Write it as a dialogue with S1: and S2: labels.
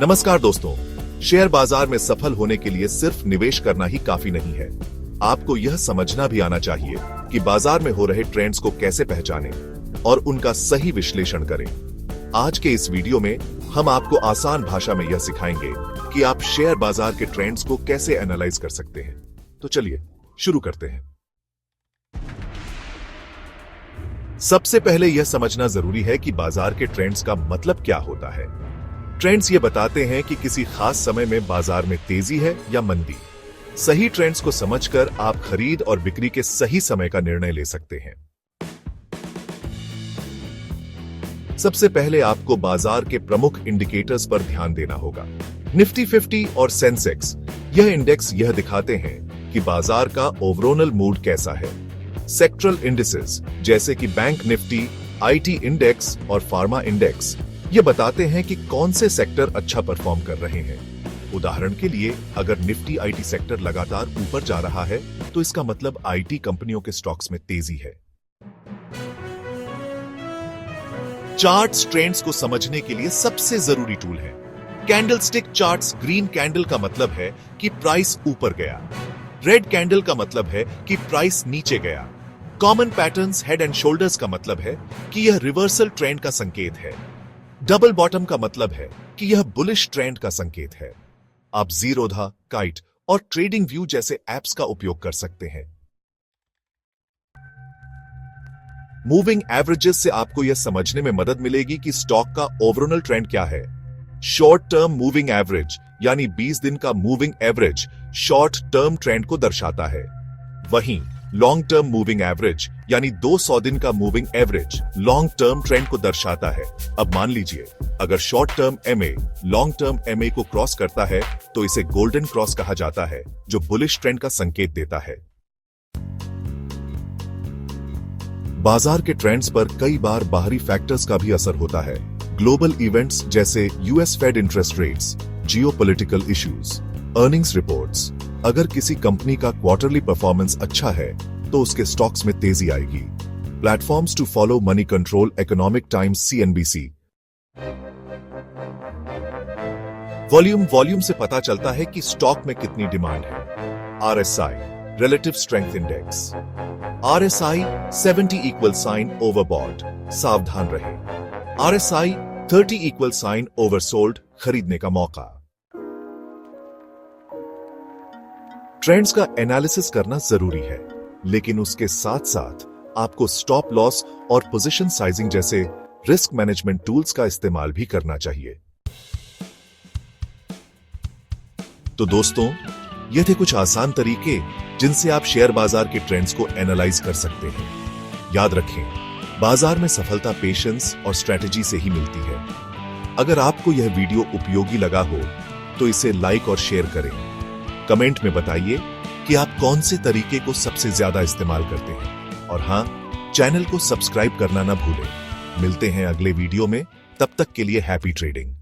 S1: नमस्कार दोस्तों, शेयर बाजार में सफल होने के लिए सिर्फ निवेश करना ही काफी नहीं है। आपको यह समझना भी आना चाहिए कि बाजार में हो रहे ट्रेंड्स को कैसे पहचानें और उनका सही विश्लेषण करें। आज के इस वीडियो में हम आपको आसान भाषा में यह सिखाएंगे कि आप शेयर बाजार के ट्रेंड्स को कैसे एनालाइज कर सकते हैं। तो चलिए शुरू करते हैं। सबसे पहले यह समझना जरूरी है कि बाजार के ट्रेंड्स का मतलब क्या होता है। ट्रेंड्स ये बताते हैं कि किसी खास समय में बाजार में तेजी है या मंदी। सही ट्रेंड्स को समझकर आप खरीद और बिक्री के सही समय का निर्णय ले सकते हैं। सबसे पहले आपको बाजार के प्रमुख इंडिकेटर्स पर ध्यान देना होगा। निफ्टी 50 और सेंसेक्स यह इंडेक्स यह दिखाते हैं कि बाजार का ओवरऑल मूड कैसा है। सेक्टरल इंडिसेस जैसे कि बैंक निफ्टी, आईटी इंडेक्स और फार्मा इंडेक्स ये बताते हैं कि कौन से सेक्टर अच्छा परफॉर्म कर रहे हैं। उदाहरण के लिए, अगर निफ्टी आईटी सेक्टर लगातार ऊपर जा रहा है तो इसका मतलब आईटी कंपनियों के स्टॉक्स में तेजी है। चार्ट्स ट्रेंड्स को समझने के लिए सबसे जरूरी टूल है। कैंडलस्टिक चार्ट्स, ग्रीन कैंडल का मतलब है कि प्राइस ऊपर गया, रेड कैंडल का मतलब है कि प्राइस नीचे गया। Common patterns, head and shoulders का मतलब है कि यह रिवर्सल ट्रेंड का संकेत है। डबल बॉटम का मतलब है कि यह बुलिश ट्रेंड का संकेत है। आप जीरोधा, काइट और ट्रेडिंग व्यू जैसे ऐप्स का उपयोग कर सकते हैं। मूविंग एवरेजेस से आपको यह समझने में मदद मिलेगी कि स्टॉक का ओवरऑल ट्रेंड क्या है। शॉर्ट टर्म मूविंग एवरेज यानी 20 दिन का moving average short term trend को दर्शाता है। वहीं लॉन्ग टर्म मूविंग एवरेज यानी 200 दिन का moving average long term trend को दर्शाता है। अब मान लीजिए, अगर short term MA long term MA को क्रॉस करता है तो इसे गोल्डन क्रॉस कहा जाता है, जो बुलिश ट्रेंड का संकेत देता है। बाजार के ट्रेंड्स पर कई बार बाहरी फैक्टर्स का भी असर होता है। ग्लोबल इवेंट्स जैसे US Fed interest rates, geopolitical issues, earnings reports. अगर किसी कंपनी का क्वार्टरली परफॉर्मेंस अच्छा है तो उसके स्टॉक्स में तेजी आएगी। Platforms to follow Moneycontrol, Economic Times, CNBC. Volume से पता चलता है कि स्टॉक में कितनी डिमांड है। RSI, relative strength index. RSI 70 equal sign overbought, सावधान रहे। आरएसआई 30 इक्वल साइन ओवरसोल्ड, खरीदने का मौका। ट्रेंड्स का एनालिसिस करना जरूरी है, लेकिन उसके साथ साथ आपको स्टॉप लॉस और पोजीशन साइजिंग जैसे रिस्क मैनेजमेंट टूल्स का इस्तेमाल भी करना चाहिए। तो दोस्तों, ये थे कुछ आसान तरीके जिनसे आप शेयर बाजार के ट्रेंड्स को एनालाइज कर सकते हैं। याद रखें, बाजार में सफलता पेशेंस और स्ट्रेटेजी से ही मिलती है। अगर आपको यह वीडियो उपयोगी लगा हो तो इसे लाइक और शेयर करें। कमेंट में बताइए कि आप कौन से तरीके को सबसे ज्यादा इस्तेमाल करते हैं। और हां, चैनल को सब्सक्राइब करना ना भूलें। मिलते हैं अगले वीडियो में, तब तक के लिए हैप्पी ट्रेडिंग।